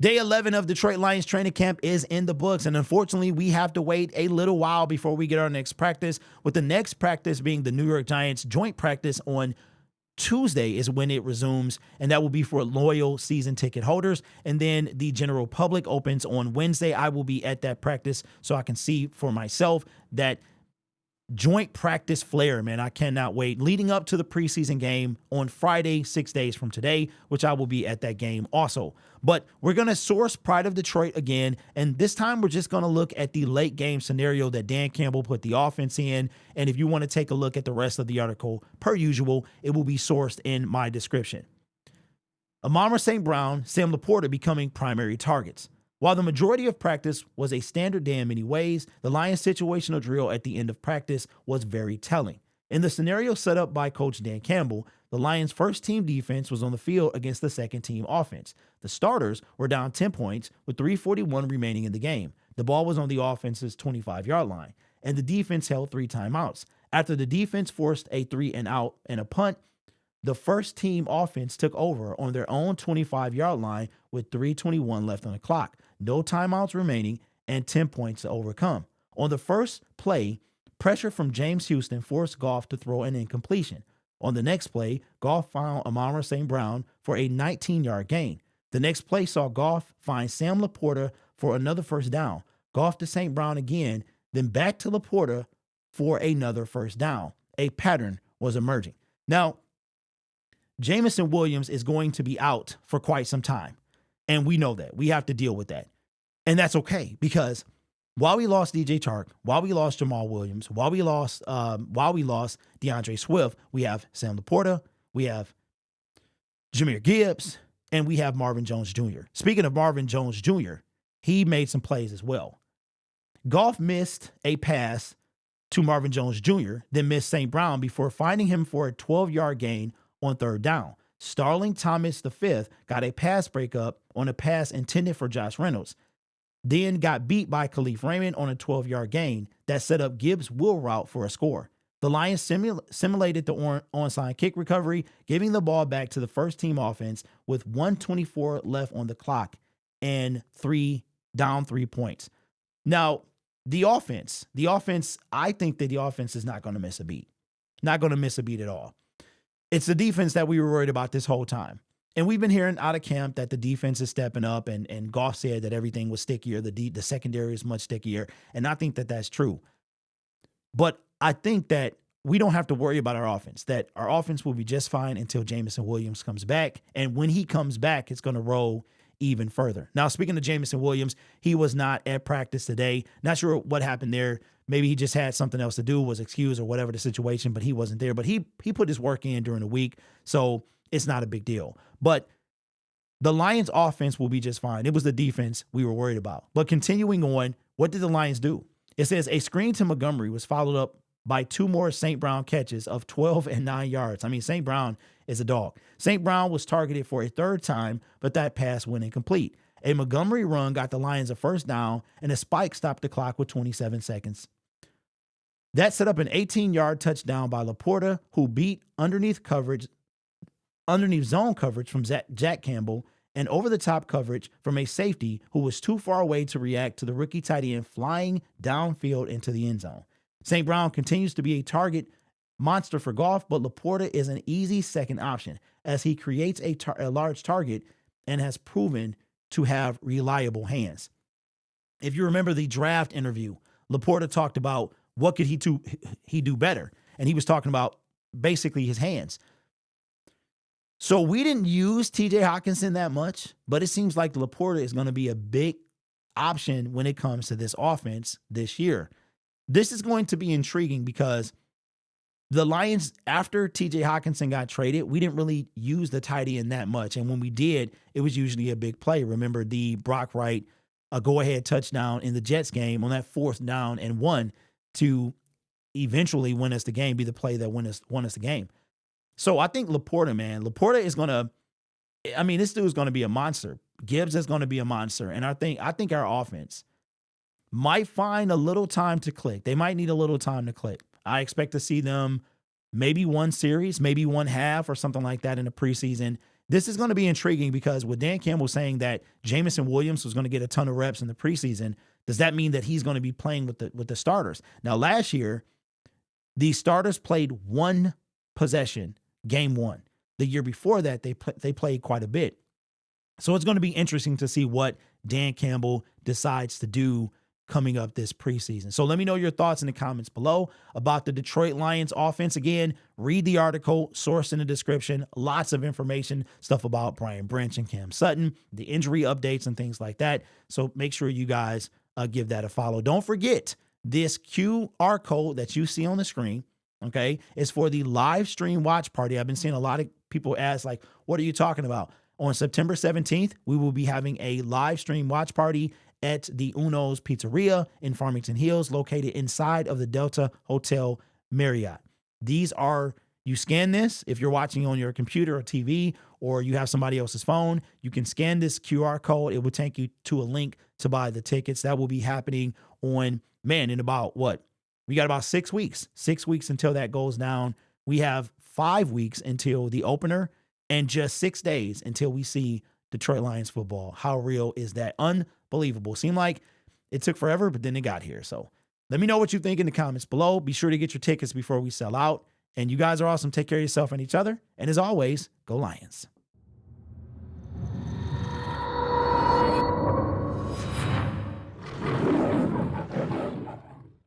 Day 11 of Detroit Lions training camp is in the books, and unfortunately, we have to wait a little while before we get our next practice, with the next practice being the New York Giants joint practice on Tuesday is when it resumes, and that will be for loyal season ticket holders. And then the general public opens on Wednesday. I will be at that practice so I can see for myself that joint practice flair, man. I cannot wait. Leading up to the preseason game on Friday, 6 days from today, which I will be at that game also. But we're going to source Pride of Detroit again, and this time we're just going to look at the late game scenario that Dan Campbell put the offense in. And if you want to take a look at the rest of the article, per usual, it will be sourced in my description. Amon-Ra St. Brown, Sam Laporta becoming primary targets. While the majority of practice was a standard day in many ways, the Lions' situational drill at the end of practice was very telling. In the scenario set up by Coach Dan Campbell, the Lions' first-team defense was on the field against the second-team offense. The starters were down 10 points with 3:41 remaining in the game. The ball was on the offense's 25-yard line, and the defense held 3 timeouts. After the defense forced a 3-and-out and a punt, the first-team offense took over on their own 25-yard line with 3:21 left on the clock. No timeouts remaining, and 10 points to overcome. On the first play, pressure from James Houston forced Goff to throw an incompletion. On the next play, Goff found Amon-Ra St. Brown for a 19-yard gain. The next play saw Goff find Sam Laporta for another first down. Goff to St. Brown again, then back to Laporta for another first down. A pattern was emerging. Now, Jameson Williams is going to be out for quite some time. And we know that. We have to deal with that. And that's okay, because while we lost DJ Chark, while we lost Jamal Williams, while we lost DeAndre Swift, we have Sam Laporta, we have Jahmyr Gibbs, and we have Marvin Jones Jr. Speaking of Marvin Jones Jr., he made some plays as well. Goff missed a pass to Marvin Jones Jr., then missed St. Brown before finding him for a 12-yard gain on third down. Starling Thomas V got a pass breakup on a pass intended for Josh Reynolds, then got beat by Khalif Raymond on a 12-yard gain that set up Gibbs' wheel route for a score. The Lions simulated the onside kick recovery, giving the ball back to the first-team offense with 1:24 left on the clock and 3 points. Now, the offense, I think that the offense is not going to miss a beat. Not going to miss a beat at all. It's the defense that we were worried about this whole time. And we've been hearing out of camp that the defense is stepping up, and Goff said that everything was stickier. The secondary is much stickier. And I think that that's true. But I think that we don't have to worry about our offense, that our offense will be just fine until Jameson Williams comes back. And when he comes back, it's going to roll even further. Now, speaking of Jameson Williams, he was not at practice today. Not sure what happened there. Maybe he just had something else to do, was excused or whatever the situation, but he wasn't there. But he put his work in during the week, so it's not a big deal. But the Lions offense will be just fine. It was the defense we were worried about. But continuing on, what did the Lions do? It says a screen to Montgomery was followed up by 2 more St. Brown catches of 12 and 9 yards. I mean, St. Brown is a dog. St. Brown was targeted for a third time, but that pass went incomplete. A Montgomery run got the Lions a first down, and a spike stopped the clock with 27 seconds. That set up an 18-yard touchdown by Laporta, who beat underneath zone coverage from Jack Campbell and over-the-top coverage from a safety who was too far away to react to the rookie tight end flying downfield into the end zone. St. Brown continues to be a target monster for Goff, but Laporta is an easy second option as he creates a large target and has proven to have reliable hands. If you remember the draft interview, Laporta talked about what could he do better, and he was talking about basically his hands. So we didn't use T.J. Hockenson that much, but it seems like Laporta is going to be a big option when it comes to this offense this year. This is going to be intriguing because the Lions, after T.J. Hockenson got traded, we didn't really use the tight end that much. And when we did, it was usually a big play. Remember the Brock Wright go-ahead touchdown in the Jets game on that 4th down and 1 to eventually win us the game, be the play that won us the game. So I think Laporta, man, is going to, I mean, this dude is going to be a monster. Gibbs is going to be a monster. And I think our offense might find a little time to click. They might need a little time to click. I expect to see them maybe one series, maybe one half or something like that in the preseason. This is going to be intriguing because with Dan Campbell saying that Jamison Williams was going to get a ton of reps in the preseason, does that mean that he's going to be playing with the starters? Now, last year, the starters played one possession, game one. The year before that, they played quite a bit. So it's going to be interesting to see what Dan Campbell decides to do coming up this preseason. So let me know your thoughts in the comments below about the Detroit Lions offense. Again, read the article, source in the description, lots of information, stuff about Brian Branch and Cam Sutton, the injury updates and things like that. So make sure you guys give that a follow. Don't forget, this QR code that you see on the screen, okay, is for the live stream watch party. I've been seeing a lot of people ask, like, what are you talking about? On September 17th, we will be having a live stream watch party at the Uno's Pizzeria in Farmington Hills, located inside of the Delta Hotel Marriott. These are, you scan this, if you're watching on your computer or TV, or you have somebody else's phone, you can scan this QR code. It will take you to a link to buy the tickets. That will be happening on, in about what? We got about 6 weeks. 6 weeks until that goes down. We have 5 weeks until the opener and just 6 days until we see Detroit Lions football. How real is that? Unbelievable. Seemed like it took forever, but then it got here. So let me know what you think in the comments below. Be sure to get your tickets before we sell out. And you guys are awesome. Take care of yourself and each other. And as always, go Lions.